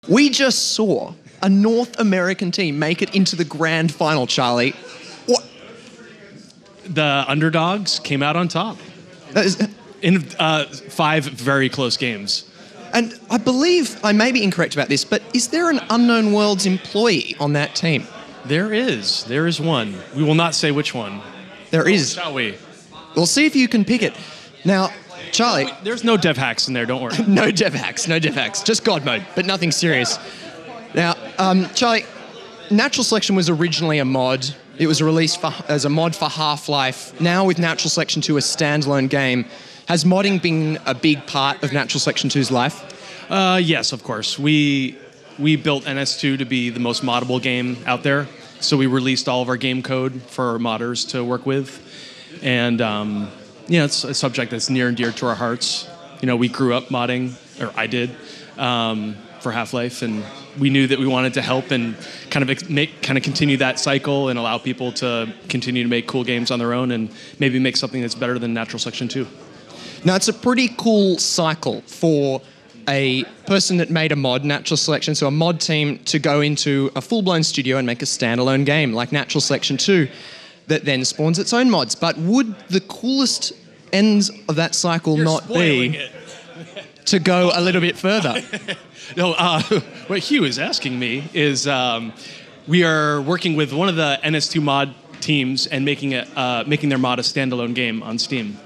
We just saw a North American team make it into the grand final, Charlie. What? The underdogs came out on top in 5 very close games. And I believe, I may be incorrect about this, but is there an Unknown Worlds employee on that team? There is. There is one. We will not say which one. There is. Shall we? We'll see if you can pick it. Now, Charlie... There's no dev hacks in there, don't worry. No dev hacks, no dev hacks. Just God mode, but nothing serious. Now, Charlie, Natural Selection was originally a mod. It was released as a mod for Half-Life. Now with Natural Selection 2, a standalone game. Has modding been a big part of Natural Selection 2's life? Yes, of course. We built NS2 to be the most moddable game out there. So we released all of our game code for our modders to work with. And it's a subject that's near and dear to our hearts. You know, we grew up modding, or I did, for Half-Life, and we knew that we wanted to help and kind of continue that cycle and allow people to continue to make cool games on their own and maybe make something that's better than Natural Selection 2. Now, it's a pretty cool cycle for a person that made a mod, Natural Selection, so a mod team, to go into a full-blown studio and make a standalone game like Natural Selection 2 that then spawns its own mods. But would the coolest ends of that cycle not be to go a little bit further? No, what Hugh is asking me is we are working with one of the NS2 mod teams and making their mod a standalone game on Steam.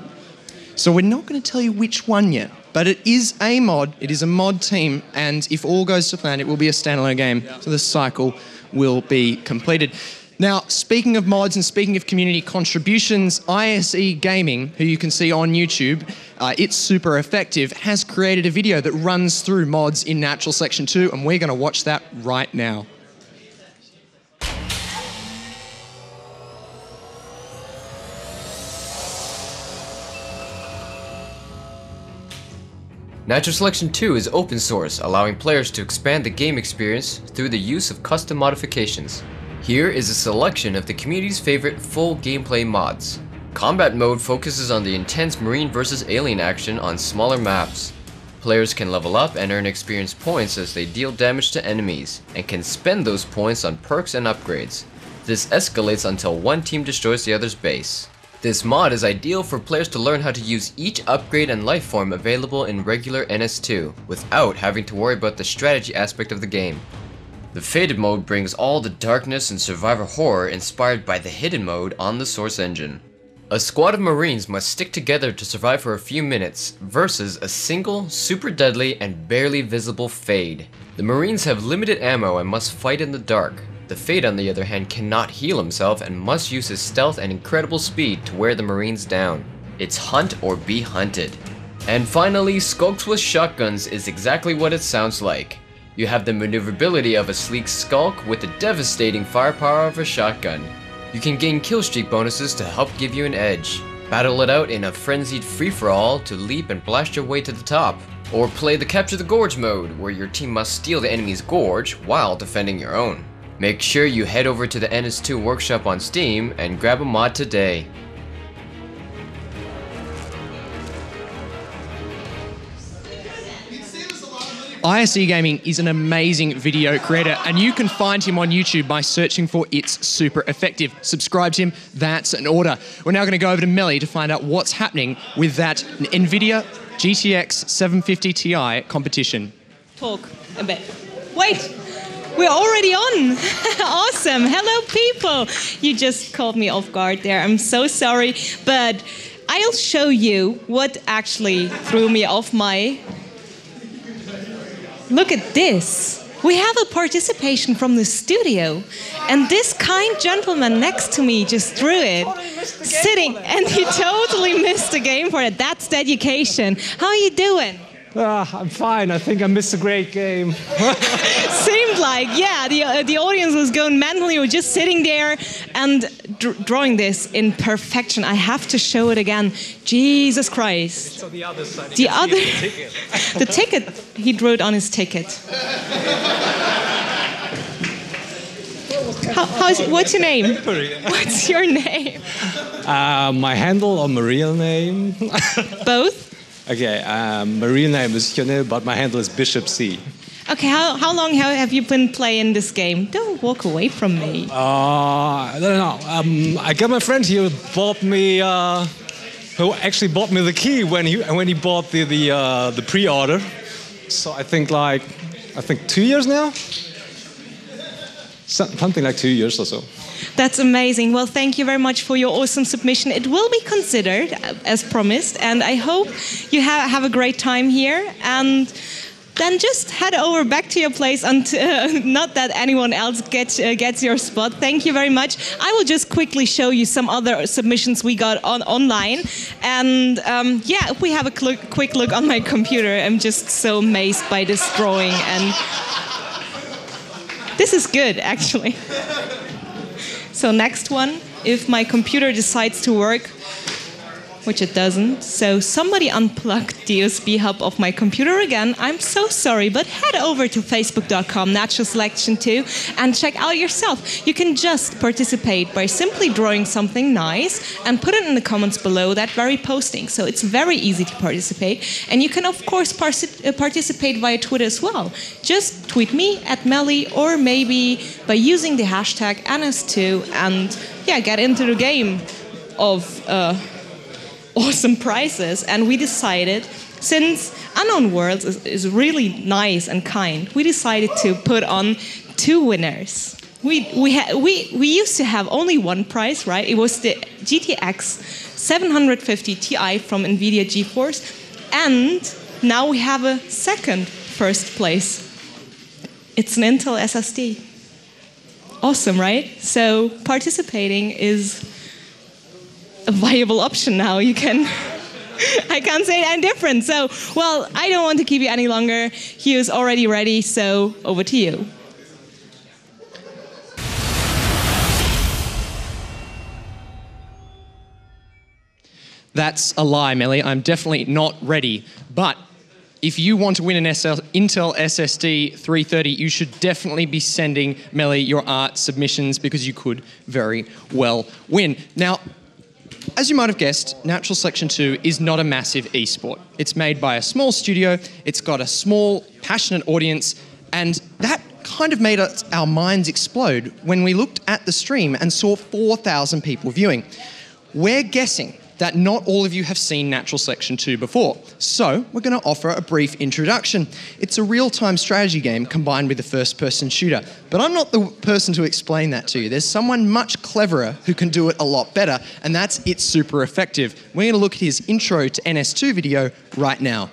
So we're not going to tell you which one yet, but it is a mod, it is a mod team, and if all goes to plan, it will be a standalone game, so the cycle will be completed. Now, speaking of mods and speaking of community contributions, ISE Gaming, who you can see on YouTube, it's super effective, has created a video that runs through mods in Natural Selection 2, and we're going to watch that right now. Natural Selection 2 is open source, allowing players to expand the game experience through the use of custom modifications. Here is a selection of the community's favorite full gameplay mods. Combat mode focuses on the intense marine versus alien action on smaller maps. Players can level up and earn experience points as they deal damage to enemies, and can spend those points on perks and upgrades. This escalates until one team destroys the other's base. This mod is ideal for players to learn how to use each upgrade and life form available in regular NS2, without having to worry about the strategy aspect of the game. The Faded mode brings all the darkness and survivor horror inspired by the Hidden mode on the source engine. A squad of Marines must stick together to survive for a few minutes, versus a single, super deadly, and barely visible Fade. The Marines have limited ammo and must fight in the dark. The Fade, on the other hand, cannot heal himself and must use his stealth and incredible speed to wear the Marines down. It's hunt or be hunted. And finally, Skulks with Shotguns is exactly what it sounds like. You have the maneuverability of a sleek Skulk with the devastating firepower of a shotgun. You can gain killstreak bonuses to help give you an edge. Battle it out in a frenzied free-for-all to leap and blast your way to the top. Or play the Capture the Gorge mode, where your team must steal the enemy's gorge while defending your own. Make sure you head over to the NS2 workshop on Steam and grab a mod today. ISE Gaming is an amazing video creator, and you can find him on YouTube by searching for It's Super Effective. Subscribe to him, that's an order. We're now going to go over to Melly to find out what's happening with that NVIDIA GTX 750 Ti competition. Talk a bit. Wait! We're already on! Awesome! Hello, people! You just caught me off guard there. I'm so sorry, but I'll show you what actually threw me off my... Look at this. We have a participation from the studio, and this kind gentleman next to me just threw it. Sitting, and he totally missed the game for it. That's dedication. How are you doing? I'm fine. I think I missed a great game. Seemed like, yeah, the audience was going mentally. We were just sitting there and drawing this in perfection. I have to show it again. Jesus Christ. So the other side. The other, the ticket. He drew it on his ticket. What's your name? What's your name? My handle or my real name? Both. Okay, my real name is Hyone, but my handle is Bishop C. Okay, how long have you been playing this game? Don't walk away from me. I don't know. I got my friend here who actually bought me the key when he bought the pre-order. So I think 2 years now. Something like 2 years or so. That's amazing. Well, thank you very much for your awesome submission. It will be considered, as promised, and I hope you have a great time here. And then just head over back to your place until not that anyone else gets your spot. Thank you very much. I will just quickly show you some other submissions we got online. And yeah, if we have a quick look on my computer, I'm just so amazed by this drawing. And this is good, actually. So next one, if my computer decides to work, which it doesn't. So somebody unplugged the USB hub of my computer again. I'm so sorry, but head over to facebook.com, Natural Selection 2, and check out yourself. You can just participate by simply drawing something nice and put it in the comments below that very posting. So it's very easy to participate. And you can, of course, participate via Twitter as well. Just tweet me at Melly, or maybe by using the hashtag NS2, and yeah, get into the game of awesome prizes. And we decided, since Unknown Worlds is really nice and kind, we decided to put on 2 winners. We used to have only one prize, right? It was the GTX 750 Ti from NVIDIA GeForce, and now we have a second first place. It's an Intel SSD. Awesome, right? So participating is a viable option now. You can, I can't say any different. So, well, I don't want to keep you any longer. Hugh is already ready, so over to you. That's a lie, Melly. I'm definitely not ready. But if you want to win an Intel SSD 330, you should definitely be sending Melly your art submissions, because you could very well win. Now, as you might have guessed, Natural Selection 2 is not a massive esport. It's made by a small studio, it's got a small, passionate audience, and that kind of made our minds explode when we looked at the stream and saw 4,000 people viewing. We're guessing that not all of you have seen Natural Selection 2 before, so we're going to offer a brief introduction. It's a real-time strategy game combined with a first-person shooter, but I'm not the person to explain that to you. There's someone much cleverer who can do it a lot better, and that's It's Super Effective. We're going to look at his intro to NS2 video right now.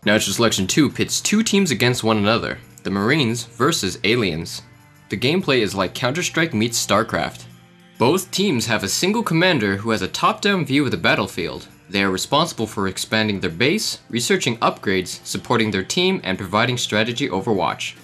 Natural Selection 2 pits 2 teams against one another, the Marines versus Aliens. The gameplay is like Counter-Strike meets StarCraft. Both teams have a single commander who has a top-down view of the battlefield. They are responsible for expanding their base, researching upgrades, supporting their team, and providing strategy overwatch.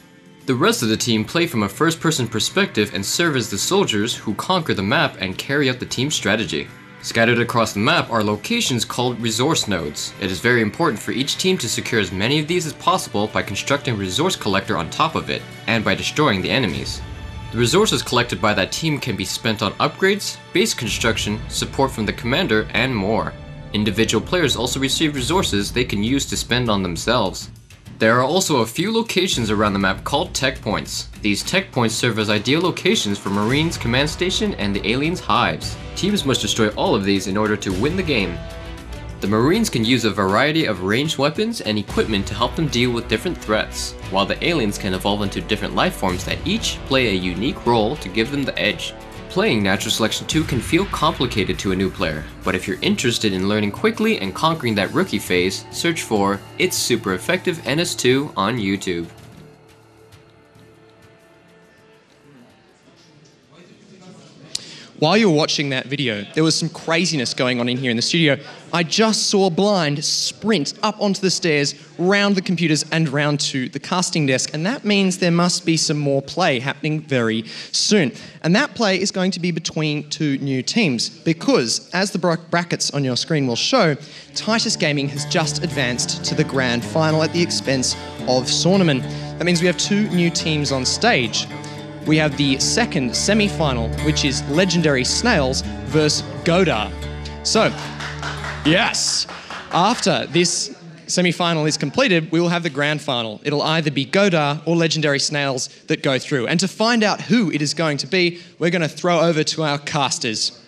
The rest of the team play from a first-person perspective and serve as the soldiers who conquer the map and carry out the team's strategy. Scattered across the map are locations called resource nodes. It is very important for each team to secure as many of these as possible by constructing a resource collector on top of it, and by destroying the enemies. The resources collected by that team can be spent on upgrades, base construction, support from the commander, and more. Individual players also receive resources they can use to spend on themselves. There are also a few locations around the map called tech points. These tech points serve as ideal locations for Marines' command station and the aliens' hives. Teams must destroy all of these in order to win the game. The Marines can use a variety of ranged weapons and equipment to help them deal with different threats, while the aliens can evolve into different life forms that each play a unique role to give them the edge. Playing Natural Selection 2 can feel complicated to a new player, but if you're interested in learning quickly and conquering that rookie phase, search for It's Super Effective NS2 on YouTube. While you were watching that video, there was some craziness going on in here in the studio. I just saw Blind sprint up onto the stairs, round the computers, and round to the casting desk, and that means there must be some more play happening very soon. And that play is going to be between 2 new teams, because, as the brackets on your screen will show, Titus Gaming has just advanced to the grand final at the expense of Saunaman. That means we have 2 new teams on stage. we have the second semi-final, which is Legendary Snails versus Godar. So, yes, after this semi-final is completed, we will have the grand final. It'll either be Godar or Legendary Snails that go through. And to find out who it is going to be, we're going to throw over to our casters.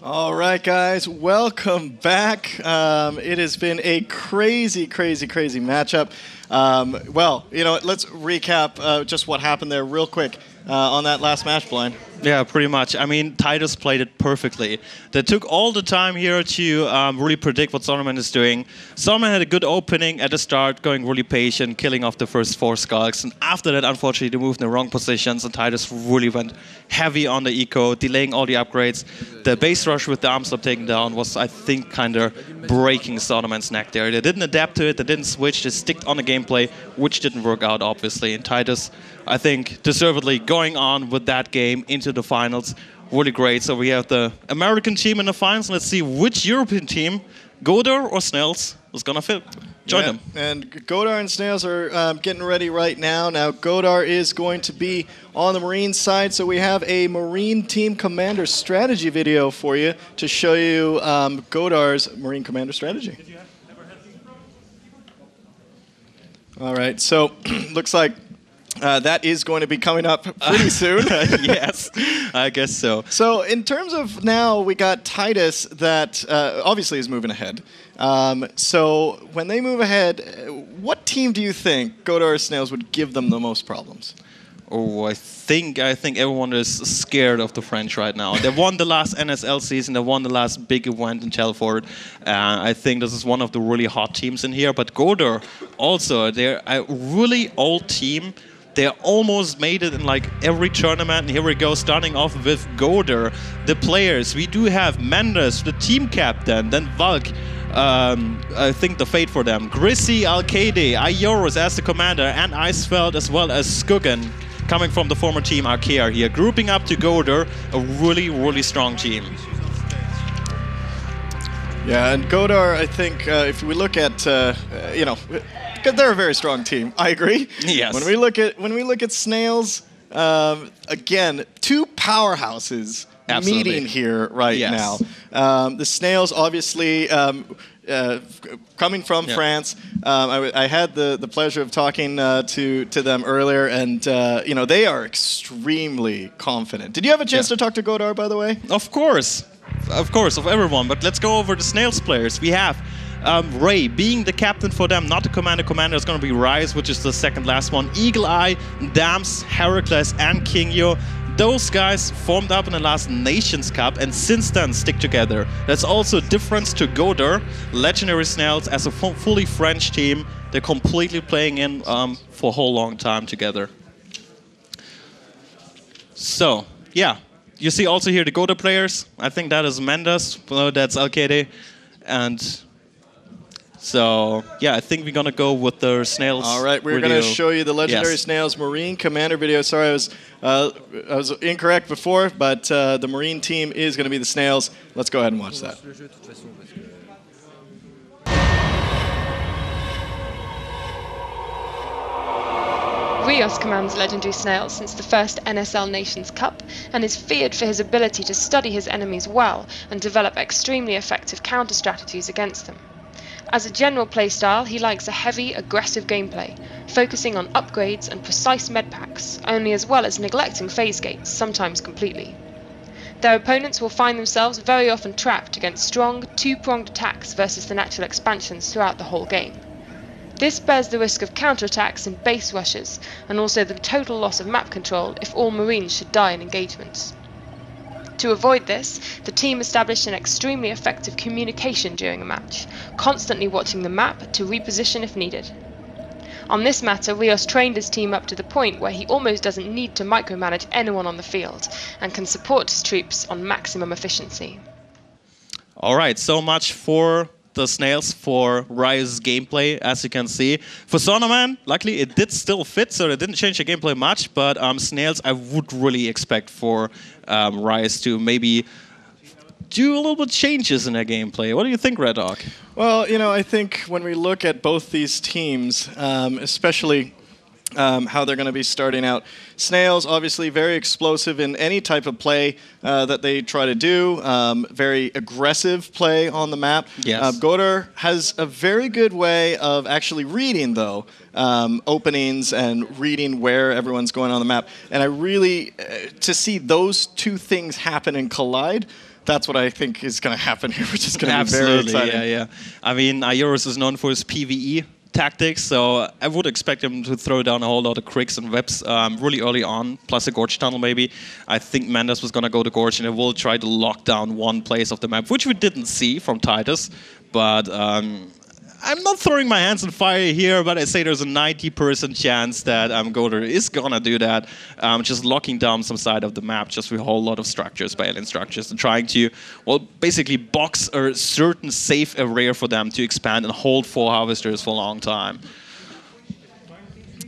All right, guys, welcome back. It has been a crazy, crazy, crazy matchup. Well, you know what, let's recap just what happened there real quick on that last match, Blind. Yeah, pretty much. I mean, Titus played it perfectly. They took all the time here to really predict what Solomon is doing. Solomon had a good opening at the start, going really patient, killing off the first 4 skulks. And after that, unfortunately, they moved in the wrong positions, and Titus really went heavy on the eco, delaying all the upgrades. The base rush with the arm slap taken down was, I think, kind of breaking Solomon's neck there. They didn't adapt to it, they didn't switch, they sticked on the gameplay, which didn't work out, obviously. And Titus, I think, deservedly going on with that game into the finals. Really great. So we have the American team in the finals. Let's see which European team, Godar or Snails, is going to join them. And Godar and Snails are getting ready right now. Now, Godar is going to be on the Marine side, so we have a Marine Team Commander strategy video for you to show you Godar's Marine Commander strategy. All right, so looks like that is going to be coming up pretty soon. Yes, I guess so. So in terms of now, we got Titus that obviously is moving ahead. So when they move ahead, what team do you think, Godar or Snails, would give them the most problems? Oh, I think everyone is scared of the French right now. They won the last NSL season. They won the last big event in Telford. I think this is one of the really hot teams in here. But Godar also, they're a really old team. They almost made it in like every tournament. And here we go, starting off with Godar. The players, we do have Mendes, the team captain, then Valk. I think the fate for them. Grissi, Alcade, Ioros as the commander, and Icefeld as well as Skuggen, coming from the former team Arkea here. Grouping up to Godar, a really, really strong team. Yeah, and Godar, I think, if we look at, you know, they're a very strong team. I agree. Yes. When we look at Snails, again, 2 powerhouses Absolutely. meeting here right Yes. now. The Snails, obviously, coming from France. I had the pleasure of talking to them earlier, and you know, they are extremely confident. Did you have a chance to talk to Godar, by the way? Of course, of everyone. But let's go over the Snails players. We have Ray being the captain for them, not the commander. Commander is going to be Rise, which is the second last one. Eagle Eye, Dams, Heracles, and Kingyo. Those guys formed up in the last Nations Cup and since then stick together. That's also a difference to Godar. Legendary Snails as a fully French team. They're completely playing in for a whole long time together. So, yeah. You see also here the Godar players. I think that is Mendes. Below that's Alcade. And so, yeah, I think we're going to go with the Snails. All right, we're going to show you the Legendary Snails Marine Commander video. Sorry, I was incorrect before, but the Marine team is going to be the Snails. Let's go ahead and watch that. Rios commands Legendary Snails since the first NSL Nations Cup and is feared for his ability to study his enemies well and develop extremely effective counter-strategies against them. As a general playstyle, he likes a heavy, aggressive gameplay, focusing on upgrades and precise medpacks, only as well as neglecting phase gates, sometimes completely. Their opponents will find themselves very often trapped against strong, two-pronged attacks versus the natural expansions throughout the whole game. This bears the risk of counterattacks and base rushes, and also the total loss of map control if all Marines should die in engagements. To avoid this, the team established an extremely effective communication during a match, constantly watching the map to reposition if needed. On this matter, Rios trained his team up to the point where he almost doesn't need to micromanage anyone on the field, and can support his troops on maximum efficiency. Alright, so much for the Snails for Rise's gameplay, as you can see. For Sonoman, luckily it did still fit, so they didn't change the gameplay much, but Snails I would really expect for Rise to maybe do a little bit changes in their gameplay. What do you think, Red Dog? Well, you know, I think when we look at both these teams, especially how they're going to be starting out. Snails, obviously, very explosive in any type of play that they try to do. Very aggressive play on the map. Yes. Godar has a very good way of actually reading, though, openings and reading where everyone's going on the map. And I really, to see those two things happen and collide, that's what I think is going to happen here, which is going to be very exciting. Yeah. I mean, Ioris is known for his PvE tactics, so I would expect him to throw down a whole lot of cricks and webs really early on, plus a Gorge tunnel maybe. I think Mendes was going to go to Gorge and he will try to lock down one place of the map, which we didn't see from Titus, but I'm not throwing my hands in fire here, but I say there's a 90% chance that Godar is gonna do that, just locking down some side of the map just with a whole lot of structures, alien structures, and trying to, well, basically box a certain safe area for them to expand and hold 4 harvesters for a long time.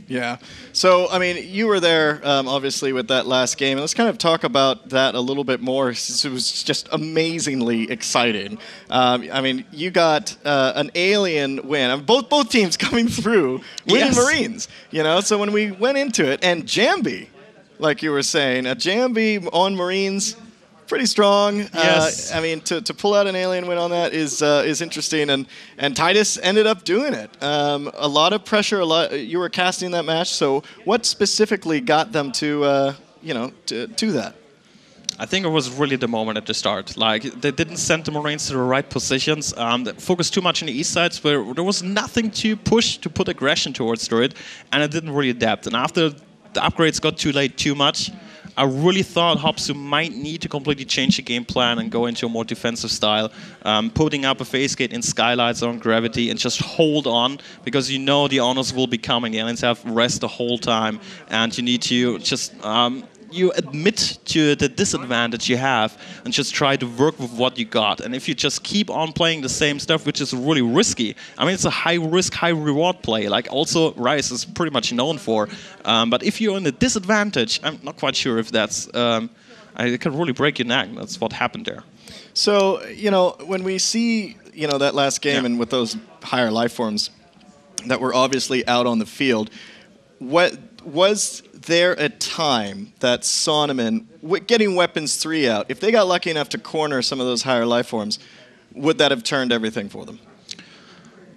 Yeah. So, I mean, you were there, obviously, with that last game. And let's kind of talk about that a little bit more, since it was just amazingly exciting. I mean, you got an alien win. Both teams coming through, winning Marines. You know, so when we went into it, and Jambi, like you were saying, a Jambi on Marines, pretty strong. Yes. I mean, to pull out an alien win on that is interesting, and Titus ended up doing it. A lot of pressure. You were casting that match. So, what specifically got them to to that? I think it was really the moment at the start. Like, they didn't send the Marines to the right positions. They focused too much on the east sides, where there was nothing to push to put aggression towards it, and it didn't really adapt. And after the upgrades got too late, too much, I really thought Hopsu might need to completely change the game plan and go into a more defensive style, putting up a phase gate in skylights on gravity and just hold on, because you know the honors will be coming. The aliens have rest the whole time, and you need to just you admit to the disadvantage you have and just try to work with what you got. And if you just keep on playing the same stuff, which is really risky, I mean, it's a high risk, high reward play, like also Rise is pretty much known for. But if you're in a disadvantage, I'm not quite sure if that's, it can really break your neck. That's what happened there. So, you know, when we see, you know, that last game and with those higher life forms that were obviously out on the field, what was there a time that Sonneman, getting Weapons 3 out, if they got lucky enough to corner some of those higher life forms, would that have turned everything for them?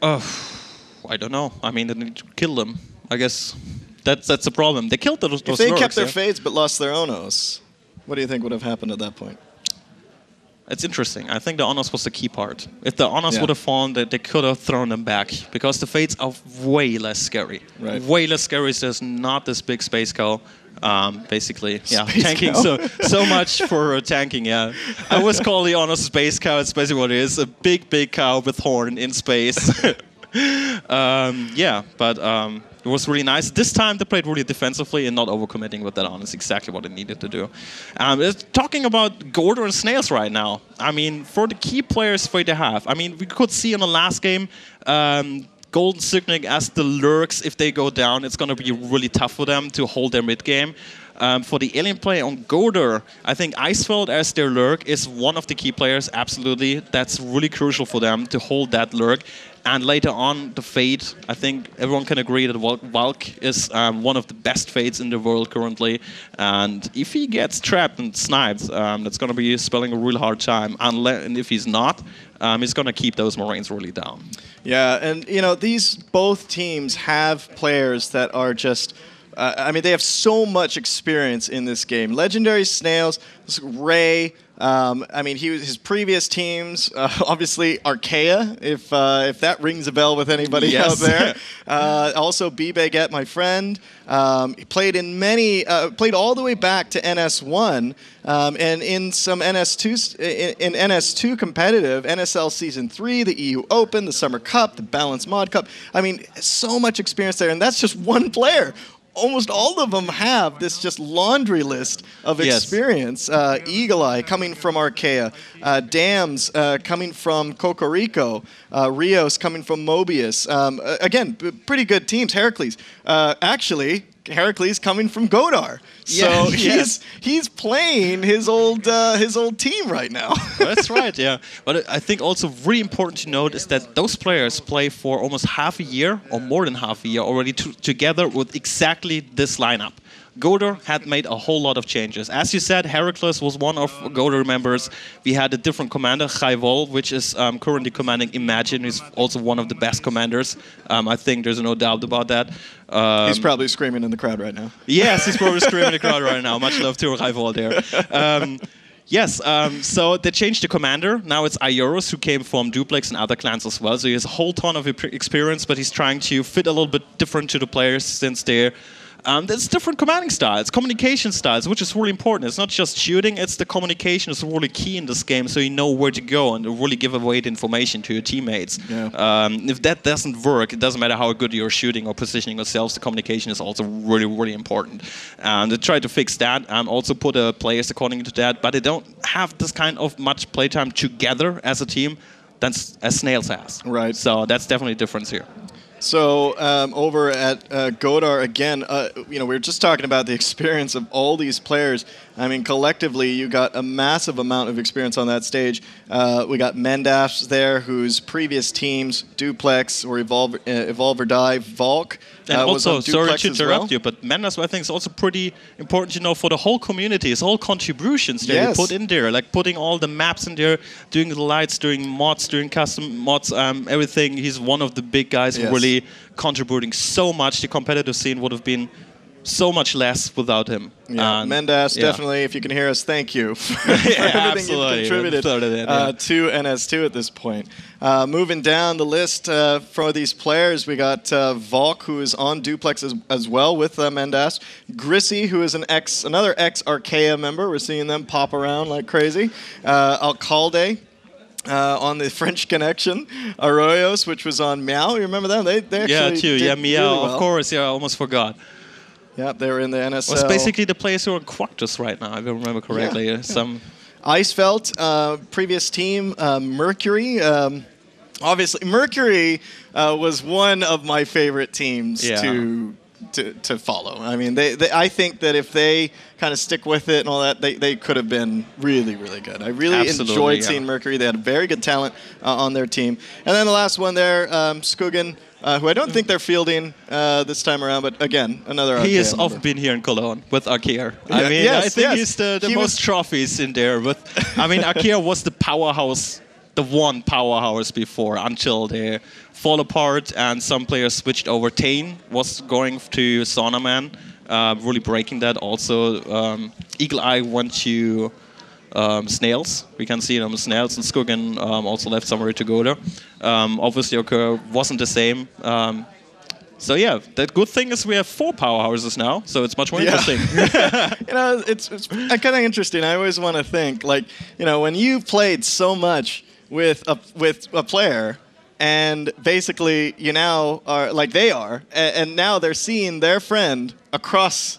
I don't know. I mean, they need to kill them. I guess that's the problem. They killed those If they lurks, kept their fades but lost their Onos, what do you think would have happened at that point? It's interesting. I think the honors was the key part. If the honors would have fallen, they could have thrown them back, because the fates are way less scary. Right. Way less scary. So there's not this big space cow. Basically, yeah, Space tanking. cow. So much for tanking. Yeah, I always call the honors space cow. It's basically what it is: a big cow with horn in space. Yeah, but it was really nice. This time they played really defensively and not overcommitting with that on. It's exactly what they needed to do. Talking about Godar and Snails right now, I mean, for the key players they have, I mean, we could see in the last game, Golden Signaling as the lurks, if they go down, it's going to be really tough for them to hold their mid game. For the alien play on Godar, I think Icefeld as their lurk is one of the key players, absolutely. That's really crucial for them to hold that lurk. And later on, the Fade, I think everyone can agree that Valk is one of the best Fades in the world currently. And if he gets trapped and sniped, that's going to be spelling a real hard time. And if he's not, he's going to keep those Marines really down. Yeah, and you know, both teams have players that are just... I mean, they have so much experience in this game. Legendary Snails, Ray. I mean, his previous teams, obviously Archaea, if that rings a bell with anybody out there. Also, B-Baguette, my friend. He played in played all the way back to NS1, and in some NS2 competitive, NSL Season 3, the EU Open, the Summer Cup, the Balance Mod Cup. I mean, so much experience there, and that's just one player. Almost all of them have this just laundry list of experience. Eagle Eye coming from Archaea, Dams coming from Cocorico, Rios coming from Mobius. Again, pretty good teams. Heracles. Actually, Heracles coming from Godar. So he's playing his old team right now. That's right, yeah. But I think also really important to note is that those players play for almost half a year or more than half a year already together with exactly this lineup. Godar had made a whole lot of changes. As you said, Heracles was one of Godar members. We had a different commander, Chaivol, which is currently commanding Imagine, who's also one of the best commanders. I think there's no doubt about that. He's probably screaming in the crowd right now. Yes, he's probably screaming in the crowd right now. Much love to Chaivol there. Yes, so they changed the commander. Now it's Ioros, who came from Duplex and other clans as well. So he has a whole ton of experience, but he's trying to fit a little bit different to the players since they're there's different commanding styles, communication styles, which is really important. It's not just shooting, it's the communication is really key in this game, so you know where to go and really give away the information to your teammates. Yeah. If that doesn't work, it doesn't matter how good you're shooting or positioning yourselves, the communication is also really, really important. They try to fix that and also put players according to that, but they don't have this kind of much playtime together as a team as Snails has. Right. So that's definitely a difference here. So over at Godar again, we were just talking about the experience of all these players. I mean, collectively, you got a massive amount of experience on that stage. We got Mendash there, whose previous teams, Duplex or Evolve or Die, Valk. And also, sorry to interrupt you, but Mendash, I think, is also pretty important to know for the whole community. His whole contributions that you put in there, like putting all the maps in there, doing the lights, doing mods, doing custom mods, everything. He's one of the big guys really contributing so much. The competitive scene would have been so much less without him. Yeah, Mendash, definitely, if you can hear us, thank you for everything you've contributed to NS2 at this point. Moving down the list for these players, we got Valk, who is on Duplex as well with Mendash. Grissy, who is another ex-Archaea member. We're seeing them pop around like crazy. Alcalde. On the French Connection, Arroyos, which was on Meow. You remember them? They actually did Meow, really well. Of course. Yeah, I almost forgot. Yeah, they were in the NSL. Well, it's basically the players who are in Quactus right now, if I remember correctly. Icefelt, previous team, Mercury. Obviously, Mercury was one of my favorite teams to follow. I mean, I think that if they kind of stick with it and all that, they could have been really, really good. I really enjoyed seeing Mercury. They had very good talent on their team. And then the last one there, Skugan, who I don't think they're fielding this time around, but again, another Archaea He has member. often been here in Cologne with Archaea. I mean, I think he's the most trophies in there. But I mean, Archaea was the powerhouse, the one powerhouse before, until they fall apart and some players switched over. Tane was going to Saunaman, really breaking that. Also, Eagle Eye went to Snails. We can see them Snails, and Skugan also left somewhere to go there. Obviously, Okur wasn't the same. So yeah, the good thing is we have 4 powerhouses now, so it's much more interesting. It's kind of interesting. I always want to think, like, when you've played so much with a player, and basically you now are like they are, and now they're seeing their friend across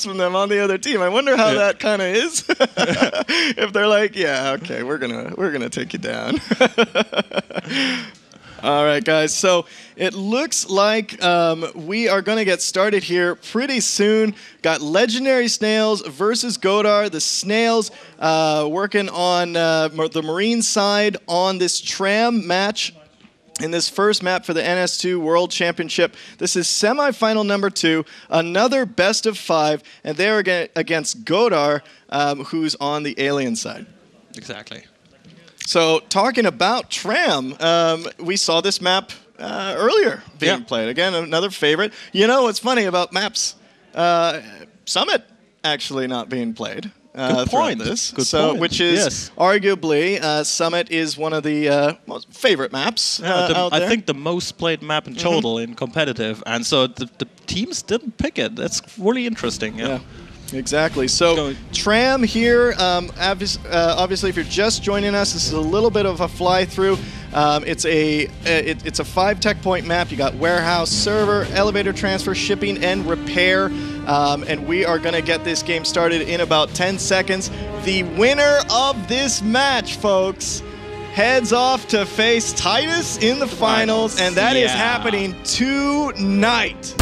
from them on the other team. I wonder how that kind of is. If they're like, yeah, okay, we're gonna take you down. All right, guys. So it looks like we are going to get started here pretty soon. Got Legendary Snails versus Godar. The Snails working on the Marine side on this Tram match in this first map for the NS2 World Championship. This is semifinal number 2, another best of 5, and they're against Godar, who's on the Alien side. Exactly. So, talking about Tram, we saw this map earlier being played. Again, another favorite. You know what's funny about maps? Summit actually not being played. Good point. Which is arguably Summit is one of the most favorite maps out there. I think the most played map in total in competitive, and so the teams didn't pick it. That's really interesting. Yeah. Exactly. So Tram here, obviously, if you're just joining us, this is a little bit of a fly-through. It's a 5 tech point map. You got warehouse, server, elevator transfer, shipping, and repair. And we are going to get this game started in about 10 seconds. The winner of this match, folks, heads off to face Titus in the finals, and that is happening tonight.